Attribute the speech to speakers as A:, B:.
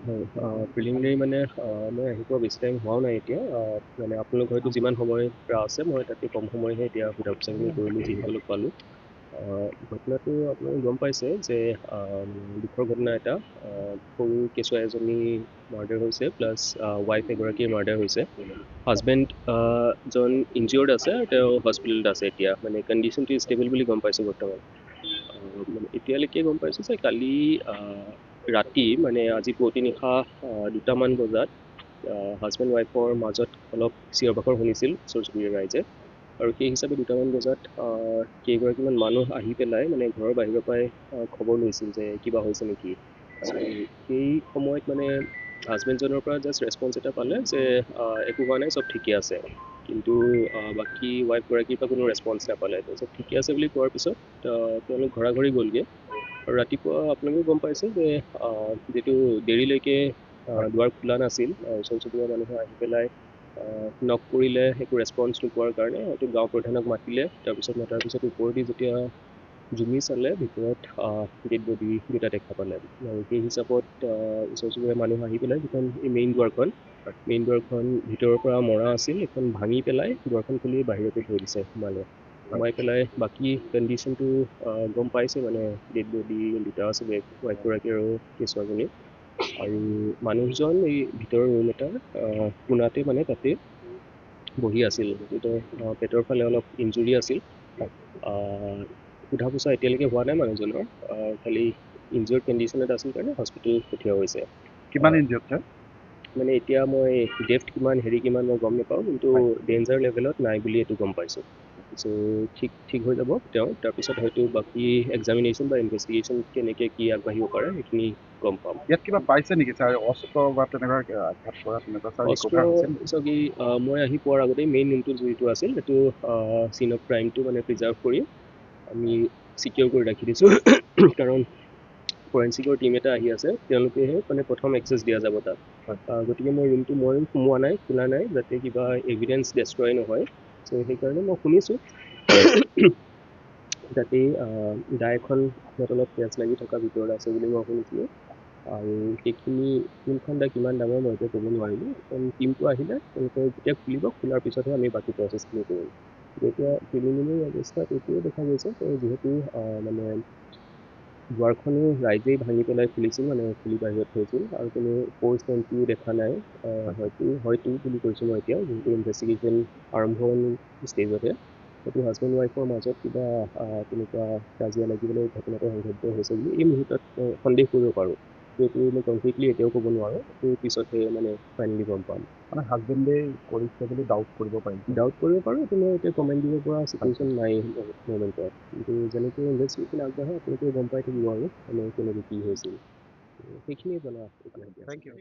A: হয়, প্ৰিলিমিনাৰী মানে মই আহি পোৱা বেছি টাইম হোৱাও নাই এতিয়া। মানে আপোনালোক হয়তো যিমান সময়ৰ পৰা আছে, মই তাতকৈ কম সময়হে এতিয়া সোধা পোছাখিনি কৰিলোঁ, যিসকলক পালোঁ। ঘটনাটো আপোনালোকে গম পাইছে যে দুখৰ ঘটনা এটা, সৰু কেঁচুৱা এজনী মাৰ্ডাৰ হৈছে, প্লাছ ৱাইফ এগৰাকীৰ মাৰ্ডাৰ হৈছে। হাজবেণ্ড জন ইনজিয়ৰ্ড আছে আৰু তেওঁ হস্পিটেলত আছে এতিয়া, মানে কণ্ডিশ্যনটো ষ্টেবল বুলি গম পাইছোঁ বৰ্তমান। মানে এতিয়ালৈকে গম পাইছোঁ যে কালি ৰাতি, মানে আজি পুৱতি নিশা 2টামান বজাত হাজবেণ্ড ৱাইফৰ মাজত অলপ চিঞৰ বাখৰ শুনিছিল ওচৰ চুবুৰীয়া ৰাইজে, আৰু সেই হিচাপে 2টামান বজাত কেইগৰাকীমান মানুহ আহি পেলাই মানে ঘৰৰ বাহিৰৰ পৰাই খবৰ লৈছিল যে কিবা হৈছে নেকি। সেই সময়ত মানে হাজবেণ্ডজনৰ পৰা জাষ্ট ৰেচপঞ্চ এটা পালে যে একো হোৱা নাই, চব ঠিকে আছে। কিন্তু বাকী ৱাইফগৰাকীৰ পৰা কোনো ৰেচপঞ্চ নাপালে। তাৰপিছত ঠিকে আছে বুলি কোৱাৰ পিছত তেওঁলোক ঘৰা ঘৰি গ'লগৈ। আৰু ৰাতিপুৱা আপোনালোকেও গম পাইছে যে যিটো দেৰিলৈকে দুৱাৰ খোলা নাছিল, ওচৰ চুবুৰীয়া মানুহে আহি পেলাই নক কৰিলে, একো ৰেচপঞ্চ নোপোৱাৰ কাৰণে হয়তো গাঁও প্ৰধানক মাতিলে। তাৰপিছত মতাৰ পিছত ওপৰেদি যেতিয়া জুমি চালে, ভিতৰত ডেড বডি দুটা দেখা পালে। আৰু সেই হিচাপত ওচৰ চুবুৰীয়া মানুহ আহি পেলাই যিখন এই মেইন দুৱাৰখন ভিতৰৰ পৰা মৰা আছিল, সেইখন ভাঙি পেলাই দুৱাৰখন খুলি বাহিৰতে থৈ দিছে, সোমাই পেলাই বাকী কণ্ডিশ্যনটো গম পাইছে। মানে ডেড বডি দুটা আছিলে, ৱাইফগৰাকী আৰু কেঁচুৱাজনী। আৰু মানুহজন এই ভিতৰৰ ৰুম এটাৰ কোণাতে, মানে তাতে বহি আছিল। পেটৰ ফালে অলপ ইনজুৰি আছিল। সোধা পোছা এতিয়ালৈকে হোৱা নাই মানুহজনৰ, খালি ইনজিয়ৰ্ড কণ্ডিশ্যনত আছিল কাৰণে হস্পিটেল পঠিওৱা হৈছে।
B: কিমান ইনজিয়ৰ্ড ছাৰ?
A: মানে এতিয়া মই ডেফ্ট কিমান কিমান মই গম নাপাওঁ, কিন্তু ডেঞ্জাৰ লেভেলত নাই বুলি এইটো গম পাইছোঁ। চ' ঠিক হৈ যাব তেওঁ। তাৰপিছত হয়তো বাকী এক্সামিনেশ্যন বা ইনভেষ্টিগেশ্যন কেনেকৈ কি আগবাঢ়িব পাৰে সেইখিনি গম পাম।
B: ইয়াত কিবা পাইছে নেকি ছাৰ, অস্ত্ৰ বা তেনেকুৱা আঘাত কৰা তেনেকুৱা ছাৰ
A: অস্ত্ৰ
B: ৰিকভাৰ হৈছে নেকি?
A: চাগি মই আহি পোৱাৰ আগতেই মেইন ৰুমটো যিটো আছিল, সেইটো চিন অফ ক্ৰাইমটো মানে প্ৰিজাৰ্ভ কৰি আমি ছিকিউৰ কৰি ৰাখি দিছোঁ। কাৰণ ফৰেঞ্চিকৰ টীম এটা আহি আছে, তেওঁলোকেহে মানে প্ৰথম এক্সেছ দিয়া যাব তাত। গতিকে মই ৰুমটো সোমোৱা নাই, খোলা নাই, যাতে কিবা এভিডেঞ্চ ডেষ্ট্ৰয় নহয়। চ' সেইকাৰণে মই শুনিছোঁ যাতে দাই এখন অলপ তেজ লাগি থকা ভিতৰত আছে বুলি মই শুনিছিলোঁ। আৰু সেইখিনি কোনখন দা কিমান ডাঙৰ মই এতিয়া ক'ব নোৱাৰিলোঁ। টীমটো আহিলে তেওঁলোকে যেতিয়া খোলাৰ পিছতহে আমি বাকী প্ৰচেছখিনি কৰিম। এতিয়া প্ৰিলিমিনাৰী অৱস্থাত এইটোৱে দেখা গৈছে যে যিহেতু মানে দুৱাৰখনো ৰাইজেই ভাঙি পেলাই খুলিছিল, মানে খুলি বাহিৰত থৈছিল, আৰু কোনো ফ'ৰ্চ এণ্ট্ৰিও দেখা নাই। হয়তো বুলি কৈছোঁ মই এতিয়া, যিহেতু ইনভেষ্টিগেশ্যন আৰম্ভ ষ্টেজতে। হয়তো হাজবেণ্ড ৱাইফৰ মাজত কিবা তেনেকুৱা কাজিয়া লাগিবলৈ ঘটনাটো সংঘটিত হৈছে বুলি এই মুহূৰ্তত সন্দেহ কৰিব পাৰোঁ। সেইটো মই কমপ্লিটলি এতিয়াও ক'ব নোৱাৰোঁ, সেইটো পিছতহে মানে ফাইনেলি গম পাম।
B: মানে হাজবেণ্ডে কৰিছে বুলি ডাউট কৰিব পাৰিম?
A: ডাউট কৰিব পাৰোঁ, এইটো মই এতিয়া কমেণ্ট দিব পৰা চিটুৱেশ্যন নাই মমেণ্টত। কিন্তু যেনেকৈ ইনভেষ্টিগেশ্যন আগবাঢ়ে আপোনালোকে গম পাই থাকিব আৰু মানে কেনেকৈ কি হৈছিল, সেইখিনিয়ে জনা এতিয়া।
B: Thank U.